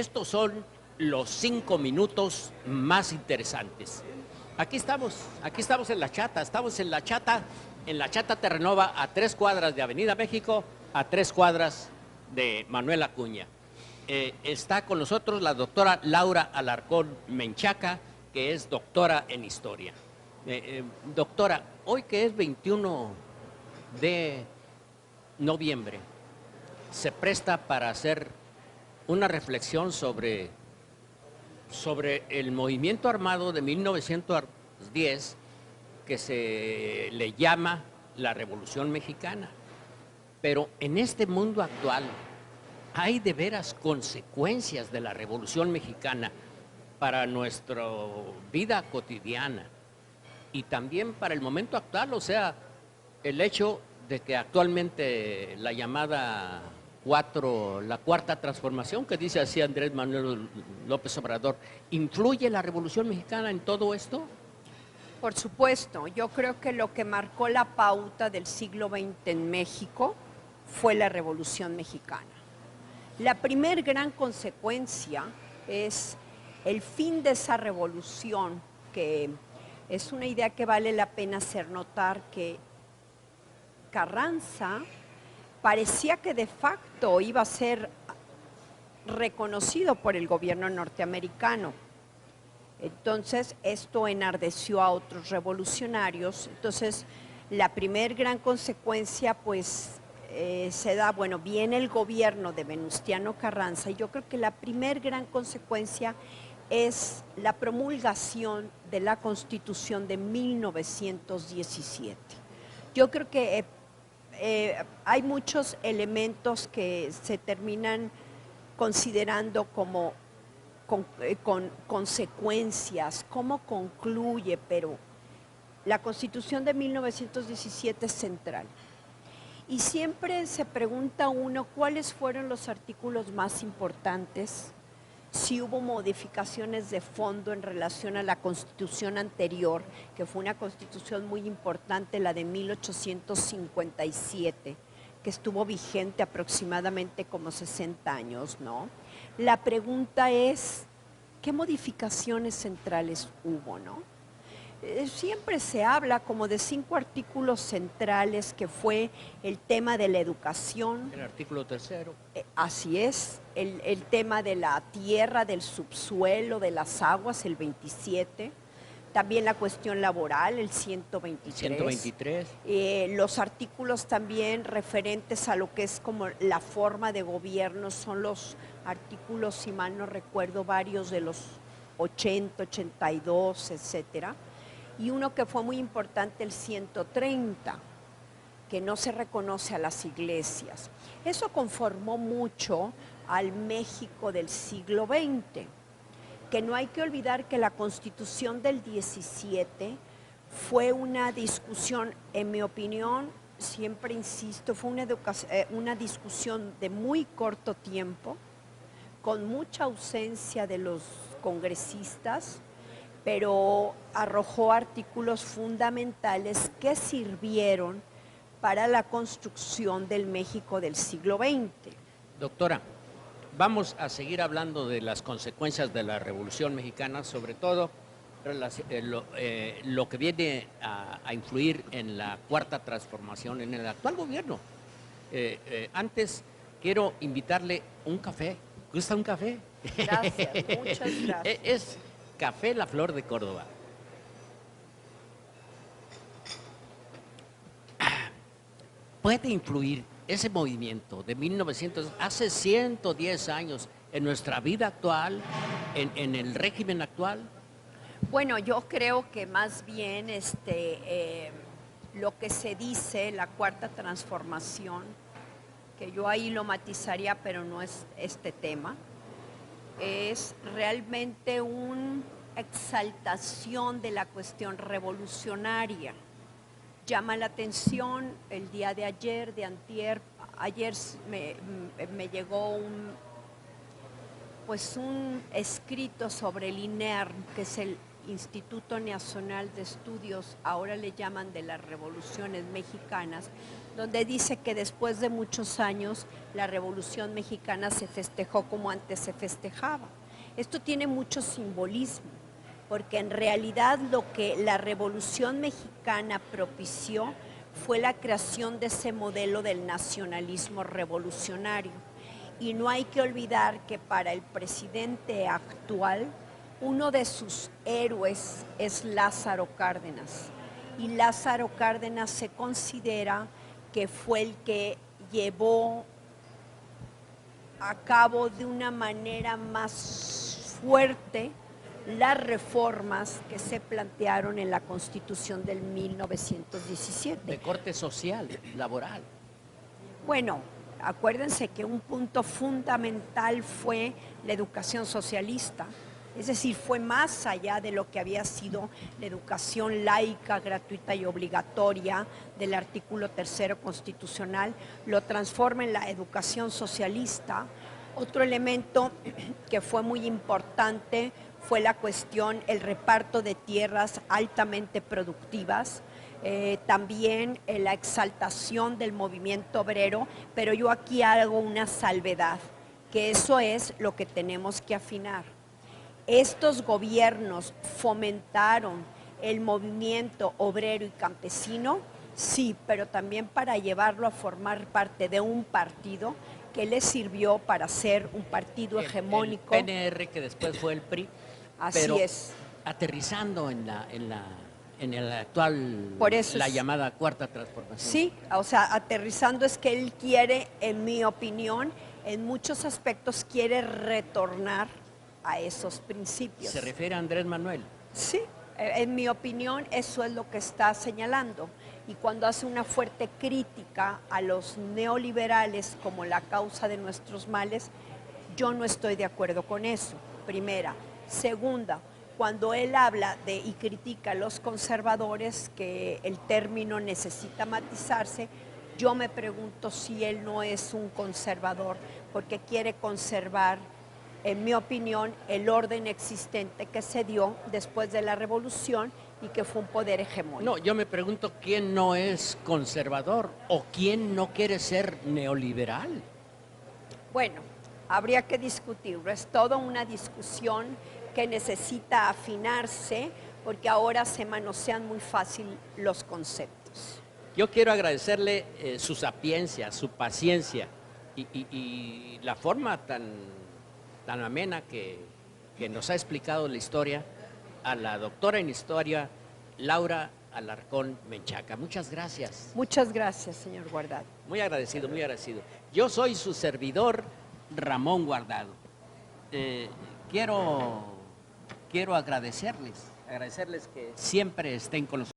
Estos son los 5 minutos más interesantes. Aquí estamos en la Chata Terranova, a 3 cuadras de Avenida México, a 3 cuadras de Manuel Acuña. Está con nosotros la doctora Laura Alarcón Menchaca, que es doctora en historia. Doctora, hoy que es 21 de noviembre, se presta para hacer una reflexión sobre el movimiento armado de 1910, que se le llama la Revolución Mexicana. Pero en este mundo actual, ¿hay de veras consecuencias de la Revolución Mexicana para nuestra vida cotidiana y también para el momento actual? O sea, el hecho de que actualmente la llamada la cuarta transformación, que dice así Andrés Manuel López Obrador, ¿influye la Revolución Mexicana en todo esto? Por supuesto, yo creo que lo que marcó la pauta del siglo XX en México fue la Revolución Mexicana. La primer gran consecuencia es el fin de esa revolución, que es una idea que vale la pena hacer notar, que Carranza parecía que de facto iba a ser reconocido por el gobierno norteamericano. Entonces, esto enardeció a otros revolucionarios. Entonces, la primer gran consecuencia, pues, se da, bueno, viene el gobierno de Venustiano Carranza, y yo creo que la primer gran consecuencia es la promulgación de la Constitución de 1917. Yo creo que hay muchos elementos que se terminan considerando como con consecuencias, cómo concluye, pero la Constitución de 1917 es central. Y siempre se pregunta uno cuáles fueron los artículos más importantes, si hubo modificaciones de fondo en relación a la Constitución anterior, que fue una Constitución muy importante, la de 1857, que estuvo vigente aproximadamente como 60 años, ¿no? La pregunta es, ¿qué modificaciones centrales hubo, no? Siempre se habla como de 5 artículos centrales, que fue el tema de la educación. El artículo 3. Así es, el tema de la tierra, del subsuelo, de las aguas, el 27. También la cuestión laboral, el 123. Los artículos también referentes a lo que es como la forma de gobierno son los artículos, si mal no recuerdo, varios de los 80, 82, etcétera. Y uno que fue muy importante, el 130, que no se reconoce a las iglesias. Eso conformó mucho al México del siglo XX, que no hay que olvidar que la Constitución del 17 fue una discusión, en mi opinión, siempre insisto, fue una discusión de muy corto tiempo, con mucha ausencia de los congresistas, pero arrojó artículos fundamentales que sirvieron para la construcción del México del siglo XX. Doctora, vamos a seguir hablando de las consecuencias de la Revolución Mexicana, sobre todo lo que viene a influir en la cuarta transformación, en el actual gobierno. Antes quiero invitarle un café. ¿Gusta un café? Gracias, muchas gracias. Es Café La Flor de Córdoba. ¿Puede influir ese movimiento de 1900, hace 110 años, en nuestra vida actual, en el régimen actual? Bueno, yo creo que más bien lo que se dice, la cuarta transformación, que yo ahí lo matizaría, pero no es este tema, es realmente una exaltación de la cuestión revolucionaria. Llama la atención el día de ayer, de antier, ayer me llegó un escrito sobre el INERM, que es el Instituto Nacional de Estudios, ahora le llaman de las Revoluciones Mexicanas, donde dice que después de muchos años la Revolución Mexicana se festejó como antes se festejaba. Esto tiene mucho simbolismo, porque en realidad lo que la Revolución Mexicana propició fue la creación de ese modelo del nacionalismo revolucionario. Y no hay que olvidar que para el presidente actual, uno de sus héroes es Lázaro Cárdenas. Y Lázaro Cárdenas se considera que fue el que llevó a cabo de una manera más fuerte las reformas que se plantearon en la Constitución del 1917. De corte social, laboral. Bueno, acuérdense que un punto fundamental fue la educación socialista, es decir, fue más allá de lo que había sido la educación laica, gratuita y obligatoria del artículo 3 constitucional, lo transforma en la educación socialista. Otro elemento que fue muy importante fue la cuestión, el reparto de tierras altamente productivas, también la exaltación del movimiento obrero, pero yo aquí hago una salvedad, que eso es lo que tenemos que afinar. Estos gobiernos fomentaron el movimiento obrero y campesino, sí, pero también para llevarlo a formar parte de un partido que le sirvió para ser un partido hegemónico. El PNR, que después fue el PRI. Así pero es. Aterrizando en el actual, por eso la llamada cuarta transformación. Sí, o sea, aterrizando es que él quiere, en mi opinión, en muchos aspectos quiere retornar a esos principios. ¿Se refiere a Andrés Manuel? Sí, en mi opinión eso es lo que está señalando. Y cuando hace una fuerte crítica a los neoliberales como la causa de nuestros males, yo no estoy de acuerdo con eso, primera. Segunda, cuando él habla y critica a los conservadores, que el término necesita matizarse, yo me pregunto si él no es un conservador, porque quiere conservar, en mi opinión, el orden existente que se dio después de la revolución y que fue un poder hegemónico. No, yo me pregunto quién no es conservador o quién no quiere ser neoliberal. Bueno, habría que discutirlo, es toda una discusión que necesita afinarse porque ahora se manosean muy fácil los conceptos. Yo quiero agradecerle su sapiencia, su paciencia y la forma tan amena que nos ha explicado la historia a la doctora en historia Laura Alarcón Menchaca. Muchas gracias. Muchas gracias, señor Guardado. Muy agradecido, muy agradecido. Yo soy su servidor, Ramón Guardado. Quiero agradecerles que siempre estén con nosotros.